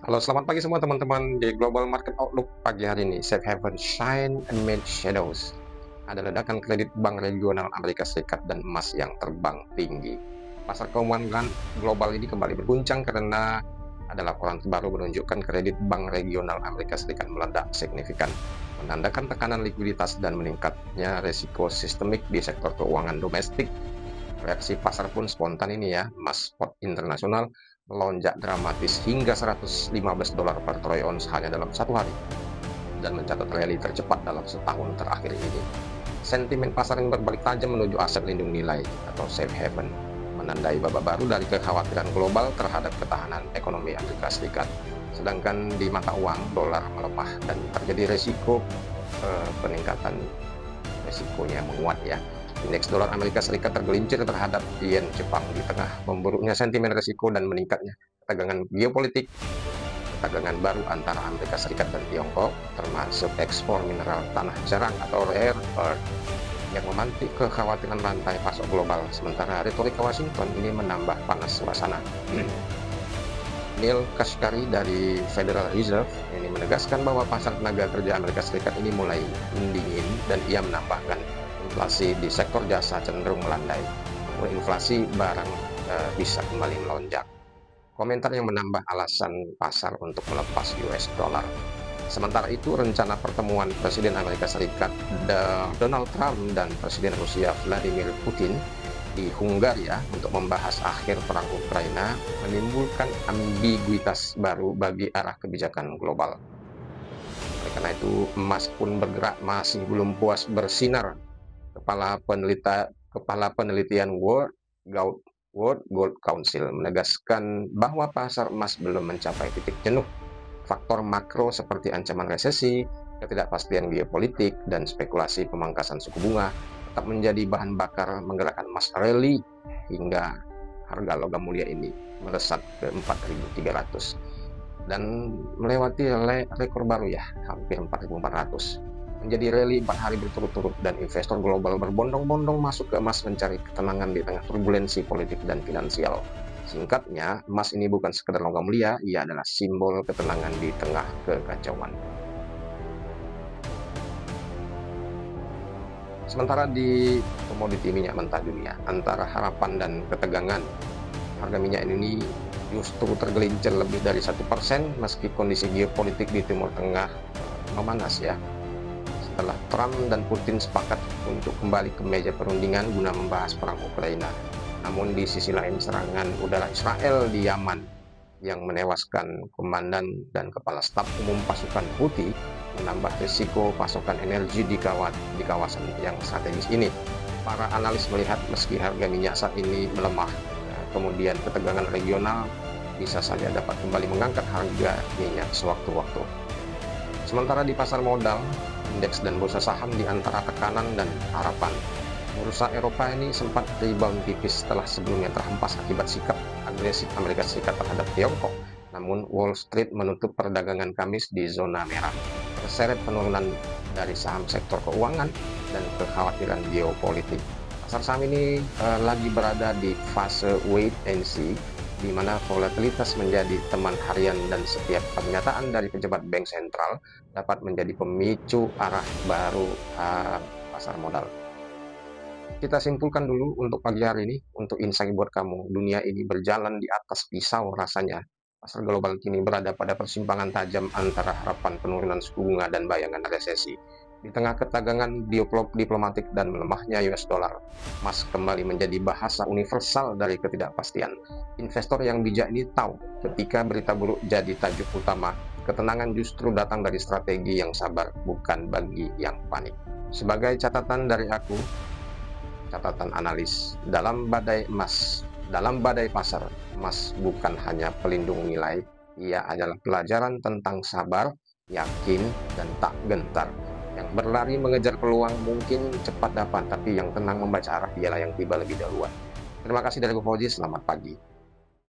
Halo, selamat pagi semua teman-teman di Global Market Outlook pagi hari ini. Safe haven shine amid shadows. Ada ledakan kredit bank regional Amerika Serikat dan emas yang terbang tinggi. Pasar keuangan global ini kembali berguncang karena ada laporan terbaru menunjukkan kredit bank regional Amerika Serikat meledak signifikan, menandakan tekanan likuiditas dan meningkatnya resiko sistemik di sektor keuangan domestik. Reaksi pasar pun spontan ini ya, emas spot internasional melonjak dramatis hingga $115 per troy ounce hanya dalam satu hari dan mencatat rally tercepat dalam setahun terakhir ini. Sentimen pasar yang berbalik tajam menuju aset lindung nilai atau safe haven, menandai babak baru dari kekhawatiran global terhadap ketahanan ekonomi Amerika Serikat. Sedangkan di mata uang, dolar melemah dan terjadi resiko peningkatan resikonya menguat ya. Indeks dolar Amerika Serikat tergelincir terhadap yen Jepang di tengah memburuknya sentimen risiko dan meningkatnya ketegangan geopolitik. Ketegangan baru antara Amerika Serikat dan Tiongkok, termasuk ekspor mineral tanah jarang atau rare earth, yang memantik kekhawatiran rantai pasok global. Sementara retorika Washington ini menambah panas suasana. Neil Kashkari dari Federal Reserve ini menegaskan bahwa pasar tenaga kerja Amerika Serikat ini mulai mendingin, dan ia menambahkan inflasi di sektor jasa cenderung melandai, namun inflasi barang bisa kembali melonjak. Komentar yang menambah alasan pasar untuk melepas US dollar. Sementara itu, rencana pertemuan Presiden Amerika Serikat Donald Trump dan Presiden Rusia Vladimir Putin di Hungaria untuk membahas akhir perang Ukraina menimbulkan ambiguitas baru bagi arah kebijakan global. Oleh karena itu, emas pun bergerak masih belum puas bersinar. Kepala penelitian World Gold Council menegaskan bahwa pasar emas belum mencapai titik jenuh. Faktor makro seperti ancaman resesi, ketidakpastian geopolitik, dan spekulasi pemangkasan suku bunga tetap menjadi bahan bakar menggerakkan emas rally hingga harga logam mulia ini melesat ke 4.300 dan melewati rekor baru ya, hampir 4.400. Menjadi rally 4 hari berturut-turut dan investor global berbondong-bondong masuk ke emas mencari ketenangan di tengah turbulensi politik dan finansial. Singkatnya, emas ini bukan sekedar logam mulia, ia adalah simbol ketenangan di tengah kekacauan. Sementara di komoditi minyak mentah dunia, antara harapan dan ketegangan, harga minyak ini justru tergelincir lebih dari 1% meski kondisi geopolitik di Timur Tengah memanas ya. Setelah Trump dan Putin sepakat untuk kembali ke meja perundingan guna membahas perang Ukraina. Namun di sisi lain, serangan udara Israel di Yaman yang menewaskan komandan dan kepala staf umum pasukan Houthi menambah risiko pasokan energi di kawasan yang strategis ini. Para analis melihat meski harga minyak saat ini melemah, kemudian ketegangan regional bisa saja dapat kembali mengangkat harga minyak sewaktu-waktu. Sementara di pasar modal, indeks dan bursa saham di antara tekanan dan harapan. Bursa Eropa ini sempat rebound tipis setelah sebelumnya terhempas akibat sikap agresif Amerika Serikat terhadap Tiongkok. Namun Wall Street menutup perdagangan Kamis di zona merah, terseret penurunan dari saham sektor keuangan dan kekhawatiran geopolitik. Pasar saham ini lagi berada di fase wait and see, di mana volatilitas menjadi teman harian dan setiap pernyataan dari pejabat bank sentral dapat menjadi pemicu arah baru pasar modal. Kita simpulkan dulu untuk pagi hari ini, untuk insight buat kamu. Dunia ini berjalan di atas pisau rasanya. Pasar global kini berada pada persimpangan tajam antara harapan penurunan suku bunga dan bayangan resesi. Di tengah ketegangan diplomatik dan melemahnya US dollar, emas kembali menjadi bahasa universal dari ketidakpastian. Investor yang bijak ini tahu ketika berita buruk jadi tajuk utama, ketenangan justru datang dari strategi yang sabar, bukan bagi yang panik. Sebagai catatan dari aku, catatan analis, dalam badai pasar, emas bukan hanya pelindung nilai, ia adalah pelajaran tentang sabar, yakin, dan tak gentar. Yang berlari mengejar peluang mungkin cepat dapat, tapi yang tenang membaca arah dialah yang tiba lebih dahuluan. Terima kasih dari Fauzi, selamat pagi.